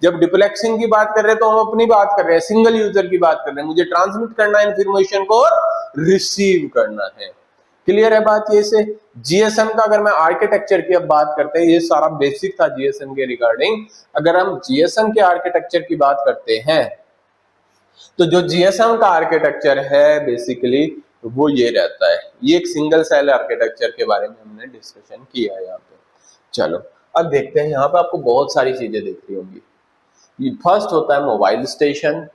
जब डिप्लेक्सिंग की बात कर रहे हैं तो हम अपनी बात कर रहे हैं, सिंगल यूजर की बात कर रहे हैं, मुझे ट्रांसमिट करना है इंफॉर्मेशन को और रिसीव करना है। क्लियर है बात ये से। GSM का अगर मैं आर्किटेक्चर की अब बात करते हैं, ये सारा बेसिक था GSM के रिगार्डिंग। अगर हम GSM के आर्किटेक्चर की बात करते हैं तो जो GSM का आर्किटेक्चर है बेसिकली वो ये रहता है, ये एक सिंगल सेल आर्किटेक्चर के बारे में हमने डिस्कशन किया है यहाँ पे। चलो अब देखते हैं, यहाँ पे आपको बहुत सारी चीजें दिख रही होंगी। फर्स्ट होता है मोबाइल स्टेशन।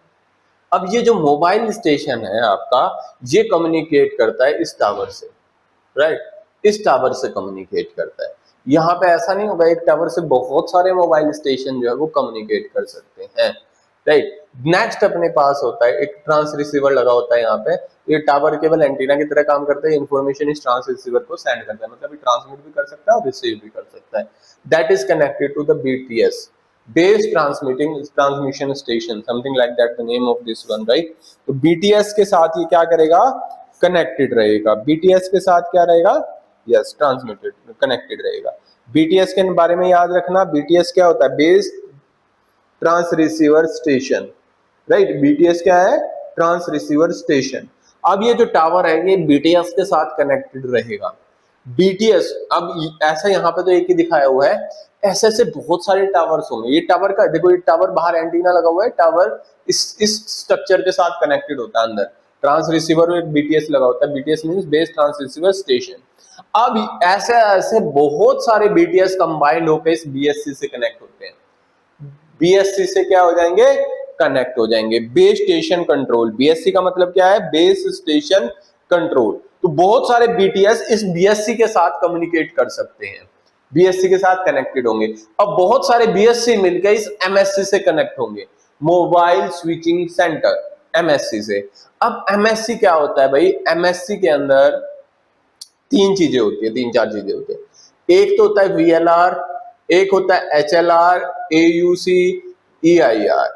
अब ये जो मोबाइल स्टेशन है आपका, ये कम्युनिकेट करता है इस टावर से, राइट, इस टावर से कम्युनिकेट करता है। यहाँ पे ऐसा नहीं होगा, एक टावर से बहुत सारे मोबाइल स्टेशन जो है वो कम्युनिकेट कर सकते हैं, राइट। नेक्स्ट अपने पास होता है एक ट्रांस रिसीवर लगा होता है यहाँ पे, ये टावर केवल एंटीना की तरह काम करता है, इंफॉर्मेशन इस ट्रांस रिसीवर को सेंड करता है, मतलब ये ट्रांसमिट भी कर सकता है और रिसीव भी कर सकता है। That is connected to the BTS, base transmission station, something like that the name of this one, right. तो BTS के साथ ये क्या करेगा, कनेक्टेड रहेगा। BTS के साथ क्या रहेगा, यस, ट्रांसमिटेड कनेक्टेड रहेगा। BTS के बारे में याद रखना, BTS क्या होता है, base trans receiver station, right. BTS क्या है, ट्रांस रिसीवर स्टेशन। अब ये जो टावर है ये BTS के साथ कनेक्टेड रहेगा। BTS, अब ऐसा यहाँ पे तो एक ही दिखाया हुआ है, ऐसे ऐसे बहुत सारे टावर्स होंगे। ये टावर का देखो, ये टावर बाहर एंटीना लगा हुआ है, टावर इस स्ट्रक्चर के साथ कनेक्टेड होता है, अंदर ट्रांस रिसीवर और एक BTS लगा होता है। BTS means base trans receiver station. अब ऐसे ऐसे बहुत सारे BTS कंबाइंड होकर इस BSC से कनेक्ट होते हैं, BSC से क्या हो जाएंगे, कनेक्ट हो जाएंगे। बेस स्टेशन कंट्रोल, BSC का मतलब क्या है, बेस स्टेशन कंट्रोल। तो बहुत सारे BTS इस BSC के साथ कम्युनिकेट कर सकते हैं, BSC के साथ कनेक्टेड होंगे। अब बहुत सारे BSC मिलकर इस MSC से कनेक्ट होंगे, मोबाइल स्विचिंग सेंटर, MSC से। अब MSC क्या होता है भाई, MSC के अंदर तीन चीजें होती है, तीन चार चीजें होती है। एक तो होता है VLR, एक होता है HLR, AUC, EIR।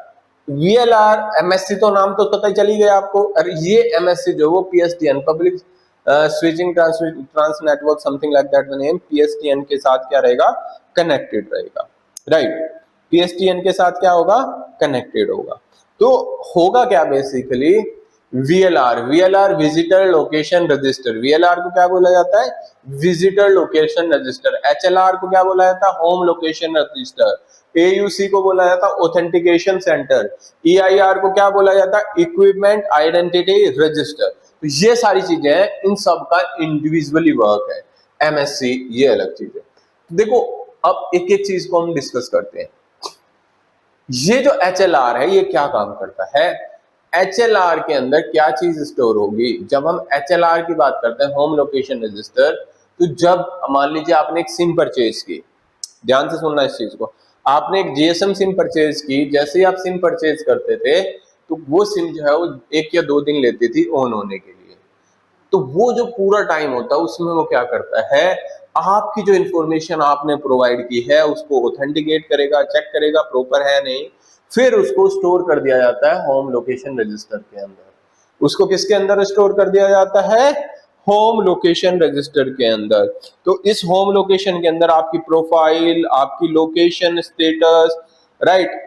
VLR MSC तो नाम तो पता ही चली गया आपको, और ये MSC जो वो PSTN, public switching trans network, something like that the name, PSTN के साथ क्या रहेगा, कनेक्टेड रहेगा, राइट। PSTN के साथ क्या होगा, कनेक्टेड होगा। तो होगा क्या basically, VLR visitor location register, VLR को क्या बोला जाता है, विजिटर लोकेशन रजिस्टर। HLR को क्या बोला जाता है, होम लोकेशन रजिस्टर। AUC को बोला जाता है ऑथेंटिकेशन सेंटर। EIR को क्या बोला जाता है, इक्विपमेंट आइडेंटिटी रजिस्टर। तो ये सारी चीजें हैं, इन सब का इंडिविजुअली वर्क है। MSC ये अलग चीज है। देखो अब एक एक चीज को हम डिस्कस करते हैं। ये जो HLR है ये क्या काम करता है, HLR के अंदर क्या चीज स्टोर होगी। जब हम HLR की बात करते हैं, होम लोकेशन रजिस्टर, तो जब मान लीजिए आपने एक सिम परचेज की, ध्यान से सुनना इस चीज को, आपने एक GSM सिम परचेज की, जैसे ही आप सिम परचेज करते थे तो वो सिम जो है वो 1 या 2 दिन लेती थी ऑन होने के लिए। तो वो जो पूरा टाइम होता है उसमें वो क्या करता है, आपकी जो इंफॉर्मेशन आपने प्रोवाइड की है उसको ऑथेंटिकेट करेगा, चेक करेगा प्रॉपर है नहीं, फिर उसको स्टोर कर दिया जाता है होम लोकेशन रजिस्टर के अंदर। उसको किसके अंदर स्टोर कर दिया जाता है, होम लोकेशन रजिस्टर के अंदर। तो इस होम लोकेशन के अंदर आपकी प्रोफाइल, आपकी लोकेशन स्टेटस, राइट,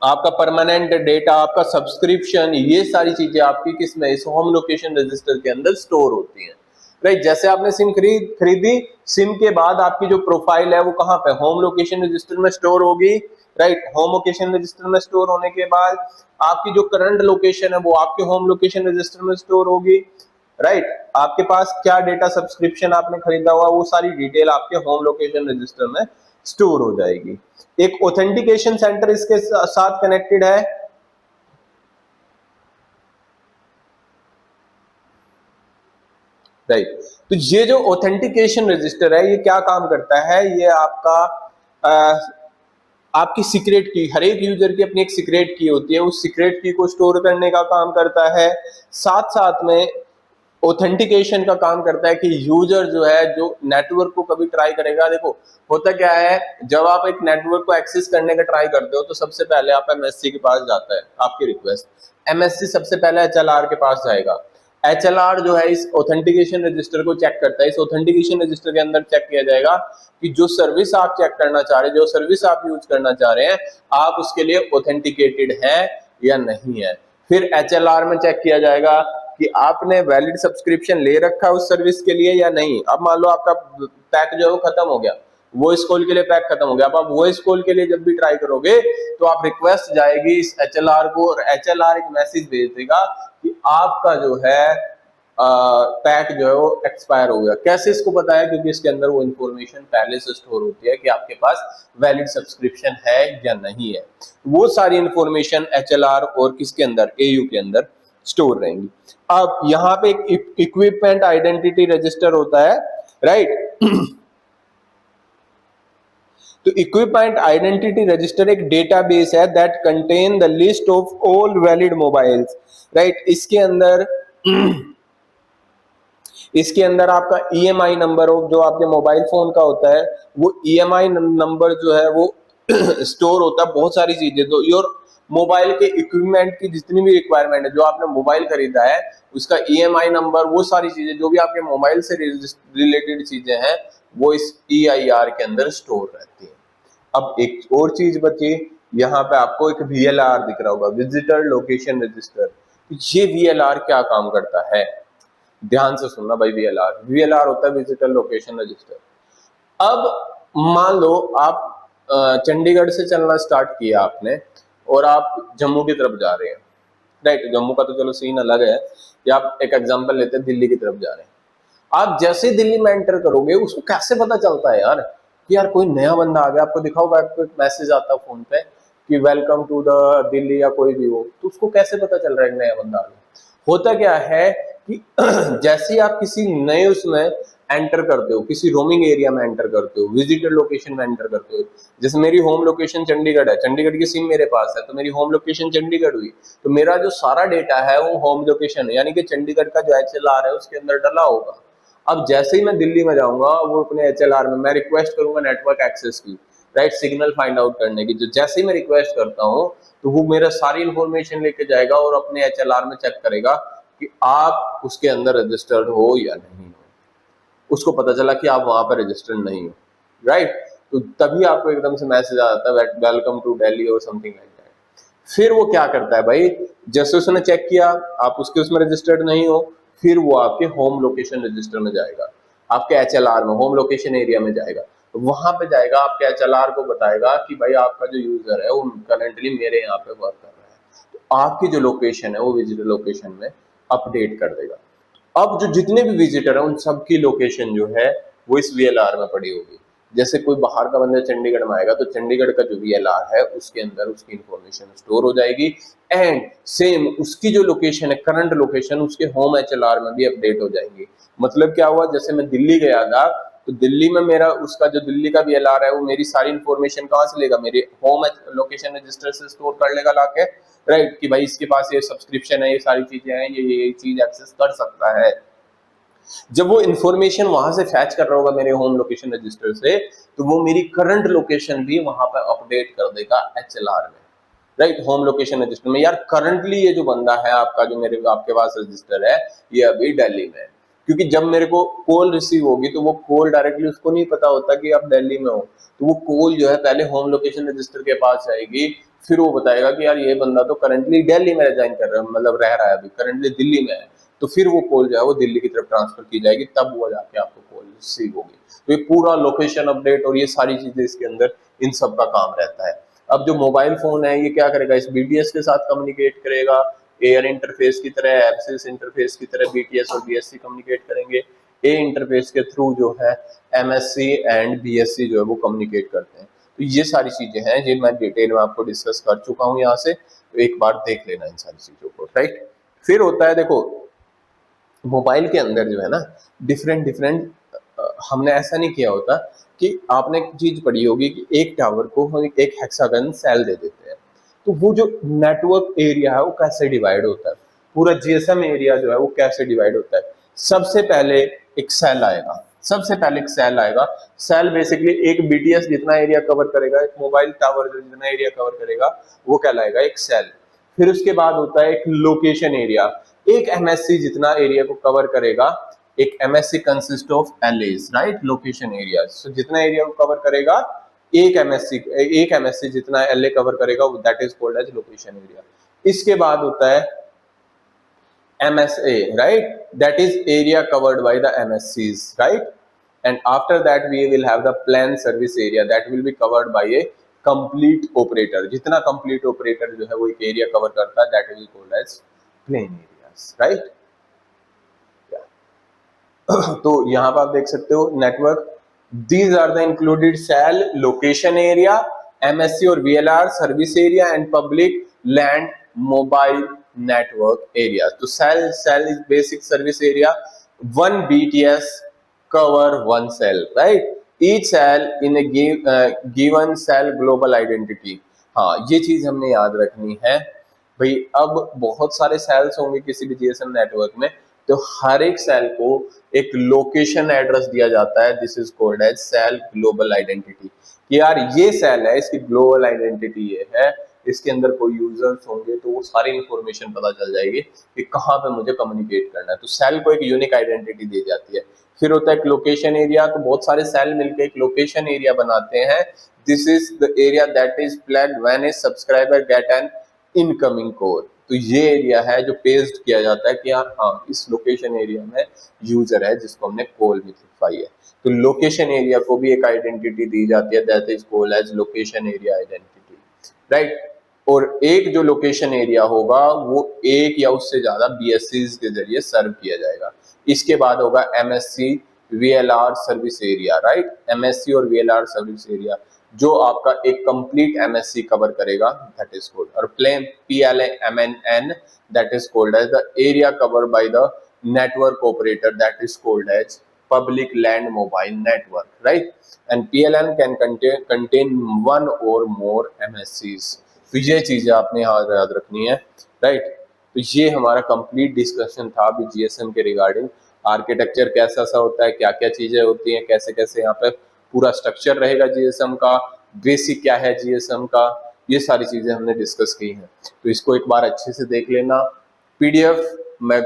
आपका परमानेंट डेटा, आपका सब्सक्रिप्शन, ये सारी चीजें आपकी किसमें, इस होम लोकेशन रजिस्टर के अंदर स्टोर होती हैं। राइट, जैसे आपने सिम खरीदी, सिम के बाद आपकी जो प्रोफाइल है वो कहाँ पे, होम लोकेशन रजिस्टर में स्टोर होगी। राइट, होम लोकेशन रजिस्टर में स्टोर होने के बाद आपकी जो करंट लोकेशन है वो आपके होम लोकेशन रजिस्टर में स्टोर होगी। राइट, आपके पास क्या डेटा सब्सक्रिप्शन आपने खरीदा हुआ वो सारी डिटेल आपके होम लोकेशन रजिस्टर में स्टोर हो जाएगी। एक ऑथेंटिकेशन सेंटर इसके साथ कनेक्टेड है। राइट, तो ये जो ऑथेंटिकेशन रजिस्टर है ये क्या काम करता है, ये आपका आपकी सीक्रेट की, हर एक यूजर की अपनी एक सीक्रेट की होती है, उस सीक्रेट की को स्टोर करने का काम करता है। साथ साथ में ऑथेंटिकेशन का काम करता है कि यूजर जो है जो नेटवर्क को कभी ट्राई करेगा, देखो होता क्या है, जब आप एक नेटवर्क को एक्सेस करने का ट्राई करते हो तो सबसे पहले आप एमएससी के पास जाता है आपकी रिक्वेस्ट, एमएससी सबसे पहले एचएलआर के पास जाएगा। एचएलआर जो है इस ऑथेंटिकेशन रजिस्टर को चेक करता है। इस ऑथेंटिकेशन रजिस्टर के अंदर चेक किया जाएगा कि जो सर्विस आप चेक करना चाह रहे हैं, जो सर्विस आप यूज करना चाह रहे हैं, आप उसके लिए ऑथेंटिकेटेड है या नहीं है। फिर एचएलआर में चेक किया जाएगा कि आपने वैलिड सब्सक्रिप्शन ले रखा है उस सर्विस के लिए या नहीं। अब मान लो आपका पैक जो है वो खत्म हो गया, वॉइस कॉल के लिए पैक खत्म हो गया, अब आप वॉइस कॉल के लिए जब भी ट्राई करोगे तो आप रिक्वेस्ट जाएगी इस एचएलआर को, और एचएलआर एक मैसेज भेज देगा कि आपका जो है पैक जो है वो एक्सपायर हो गया। कैसे इसको पता है, क्योंकि इसके अंदर वो इंफॉर्मेशन पहले से स्टोर होती है कि आपके पास वैलिड सब्सक्रिप्शन है या नहीं है। वो सारी इंफॉर्मेशन एचएलआर और किसके अंदर, एयू के अंदर स्टोर रहेंगी। अब यहाँ पे एक इक्विपमेंट आइडेंटिटी रजिस्टर होता है। राइट, तो इक्विपमेंट आइडेंटिटी रजिस्टर एक डेटाबेस है that contain the list of all valid mobiles. Right, इसके अंदर आपका ईएमआई नंबर जो आपके मोबाइल फोन का होता है, वो ईएमआई नंबर जो है वो स्टोर होता है। बहुत सारी चीजें, तो योर मोबाइल के इक्विपमेंट की जितनी भी रिक्वायरमेंट है, जो आपने मोबाइल खरीदा है उसका ईएमआई नंबर, वो सारी चीजें जो भी आपके मोबाइल से रिलेटेड चीजें हैं वो इस ईआईआर के अंदर स्टोर रहती है। अब एक और चीज बची, यहाँ पे आपको एक वीएलआर दिख रहा होगा, विजिटर लोकेशन रजिस्टर। ये वीएलआर क्या काम करता है, ध्यान से सुनना भाई। वीएलआर होता है विजिटर लोकेशन रजिस्टर। अब मान लो आप चंडीगढ़ से चलना स्टार्ट किया आपने और आप जम्मू की तरफ जा रहे हैं। राइट, जम्मू का तो चलो सीन अलग है, या आप एक एग्जांपल लेते हैं दिल्ली की तरफ जा रहे हैं। आप जैसे दिल्ली में एंटर करोगे उसको कैसे पता चलता है यार कि यार कोई नया बंदा आ गया, आपको दिखाओगे, आपको एक मैसेज आता है फोन पे कि वेलकम टू द दिल्ली या कोई भी हो, तो उसको कैसे पता चल रहा है नया बंदा आ गया। होता क्या है कि जैसे ही आप किसी नए उसमें एंटर करते हो, किसी रोमिंग एरिया में एंटर करते हो, विजिटर लोकेशन में एंटर करते हो, जैसे मेरी होम लोकेशन चंडीगढ़ है, चंडीगढ़ की सिम मेरे पास है, तो मेरी होम लोकेशन चंडीगढ़ हुई, तो मेरा जो सारा डेटा है वो होम लोकेशन है, यानी कि चंडीगढ़ का जो एचएलआर है उसके अंदर डला होगा। अब जैसे ही मैं दिल्ली में जाऊंगा, वो अपने एचएलआर में मैं रिक्वेस्ट करूंगा नेटवर्क एक्सेस की, राइट, सिग्नल फाइंड आउट करने की, जो जैसे ही मैं रिक्वेस्ट करता हूँ तो वो मेरा सारी इंफॉर्मेशन लेके जाएगा और अपने एचएलआर में चेक करेगा कि आप उसके अंदर रजिस्टर्ड हो या नहीं हो। उसको पता चला कि आप वहां पर रजिस्टर्ड नहीं हो, राइट, तो तभी आपको एकदम से मैसेज आ जाता है वेलकम टू दिल्ली और समथिंग लाइक दैट। फिर वो क्या करता है भाई, जैसे उसने चेक किया आप उसके उसमें रजिस्टर्ड नहीं हो, फिर वो आपके होम लोकेशन रजिस्टर में जाएगा, आपके एचएलआर में, होम लोकेशन एरिया में जाएगा, वहां पे जाएगा, आपके एचएलआर को बताएगा कि भाई आपका जो यूजर है वो करंटली मेरे यहाँ पे वर्क कर रहा है, तो आपकी जो लोकेशन है वो विजिटर लोकेशन में अपडेट कर देगा। अब जो जितने भी विजिटर है उन सबकी लोकेशन जो है वो इस वीएलआर में पड़ी होगी। जैसे कोई बाहर का बंदा चंडीगढ़ में आएगा तो चंडीगढ़ का जो वीएलआर है उसके अंदर उसकी इंफॉर्मेशन स्टोर हो जाएगी, एंड सेम उसकी जो लोकेशन है, करंट लोकेशन, उसके होम एचएलआर में भी अपडेट हो जाएंगी। मतलब क्या हुआ, जैसे मैं दिल्ली गया था तो दिल्ली में मेरा उसका जो दिल्ली का VLR है वो मेरी सारी इन्फॉर्मेशन कहाँ से लेगा, मेरे होम लोकेशन रजिस्टर से स्टोर कर लेगा लाके, राइट, कि भाई इसके पास ये सब्सक्रिप्शन है, ये सारी चीजें हैं, ये चीज एक्सेस कर सकता है। जब वो इन्फॉर्मेशन वहां से फैच कर रहा होगा मेरे होम लोकेशन रजिस्टर से, तो वो मेरी करंट लोकेशन भी वहां पर अपडेट कर देगा HLR में, राइट, होम लोकेशन रजिस्टर में। यार करंटली ये जो बंदा है आपका, जो मेरे आपके पास रजिस्टर है, ये अभी दिल्ली में है, क्योंकि जब मेरे को कॉल रिसीव होगी तो वो कॉल डायरेक्टली उसको नहीं पता होता कि आप दिल्ली में हो, तो वो कॉल जो है पहले होम लोकेशन रजिस्टर के पास जाएगी, फिर वो बताएगा कि यार ये बंदा तो करंटली दिल्ली में रिजाइन कर रहा है, मतलब रह रहा है अभी, करंटली दिल्ली में है, तो फिर वो कॉल जो है वो दिल्ली की तरफ ट्रांसफर की जाएगी, तब वो जाके आपको कॉल रिसीव होगी। तो ये पूरा लोकेशन अपडेट और ये सारी चीजें इसके अंदर इन सब का काम रहता है। अब जो मोबाइल फोन है ये क्या करेगा, इस BTS के साथ कम्युनिकेट करेगा, एयर इंटरफेस की तरह, एब्सिस इंटरफेस की तरह BTS और BSC कम्युनिकेट करेंगे। ए इंटरफेस के थ्रू जो है MSC एंड BSC जो है वो कम्युनिकेट करते हैं। तो ये सारी चीजें हैं जो मैं डिटेल में आपको डिस्कस कर चुका हूँ यहाँ से, तो एक बार देख लेना इन सारी चीजों को, राइट। फिर होता है देखो मोबाइल के अंदर जो है ना डिफरेंट डिफरेंट, हमने ऐसा नहीं किया होता कि आपने एक चीज पढ़ी होगी कि एक टावर को हम एक हेक्सागन सेल दे देते हैं, तो वो जो नेटवर्क एरिया है वो कैसे डिवाइड होता है, पूरा GSM एरिया जो है वो कैसे डिवाइड होता है। सबसे पहले एक सेल आएगा, सबसे पहले एक सेल आएगा। सेल बेसिकली एक BTS जितना एरिया कवर करेगा, एक मोबाइल टावर जो जितना एरिया कवर करेगा वो कहलाएगा एक सेल। फिर उसके बाद होता है एक लोकेशन एरिया, एक MSC जितना एरिया को कवर करेगा। एक MSC consist of LAs, right, location area. So जितना एरिया को कवर करेगा एक MSC जितना LA कवर करेगा, that is called as location area. इसके बाद होता है MSA, right, that is area covered by the MSCs, right, and after that we will have the plan service area that will be covered by a complete operator। जितना complete operator जो है वो एक area cover करता है, that will be called as plan areas, right। तो यहाँ पर आप देख सकते हो network, these are the included cell, location area, MSC और VLR, service area and public land mobile network area. तो cell is basic service area, one BTS cover one cell, right, each cell in a given cell global identity। हाँ ये चीज हमने याद रखनी है भाई। अब बहुत सारे सेल्स होंगे किसी भी GSM नेटवर्क में, तो हर एक सेल को एक लोकेशन एड्रेस दिया जाता है, this is called as cell global identity. कि यार ये सेल है, इसकी ग्लोबल आइडेंटिटी ये है, इसके अंदर कोई यूजर्स होंगे तो वो सारी इंफॉर्मेशन पता चल जाएगी कि कहाँ पे मुझे कम्युनिकेट करना है। तो सेल को एक यूनिक आइडेंटिटी दी जाती है। फिर होता है एक लोकेशन एरिया, तो बहुत सारे सेल मिलकर एक लोकेशन एरिया बनाते हैं। This is the area that is flagged when A subscriber get an incoming call. तो ये एरिया है जो पेस्ट किया जाता है कि यार हाँ इस लोकेशन एरिया में यूजर है जिसको हमने कॉल भी लिखवाई है। तो लोकेशन एरिया को भी एक आइडेंटिटी दी जाती है, that is called as location area identity, right. और एक जो लोकेशन एरिया होगा वो एक या उससे ज्यादा BSCs के जरिए सर्व किया जाएगा। इसके बाद होगा MSC VLR service area, right, MSC और VLR सर्विस एरिया जो आपका एक कंप्लीट MSC कवर करेगा, दैट इज कॉल्ड। और plain PLMNN that is called as the area cover by the network operator, that is called as public land mobile network, right, and PLN can contain one or more MSCs। तो ये चीजें आपने याद रखनी है, राइट। तो ये हमारा कंप्लीट डिस्कशन था अभी GSM के रिगार्डिंग। आर्किटेक्चर कैसा सा होता है, क्या क्या चीजें होती हैं, कैसे कैसे यहाँ पे पूरा स्ट्रक्चर रहेगा GSM का, बेसिक क्या है GSM का, ये सारी चीजें हमने डिस्कस की हैं। तो इसको एक बार अच्छे से देख लेना। PDF मैं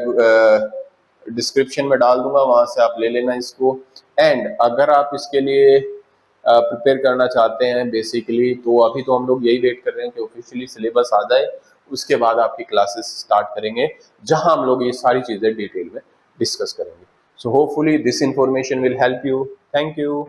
डिस्क्रिप्शन में डाल दूंगा, वहां से आप ले लेना इसको। एंड अगर आप इसके लिए प्रिपेयर करना चाहते हैं बेसिकली, तो अभी तो हम लोग यही वेट कर रहे हैं कि ऑफिशियली सिलेबस आ जाए, उसके बाद आपकी क्लासेस स्टार्ट करेंगे जहां हम लोग ये सारी चीजें डिटेल में डिस्कस करेंगे। So hopefully this information will help you. Thank you.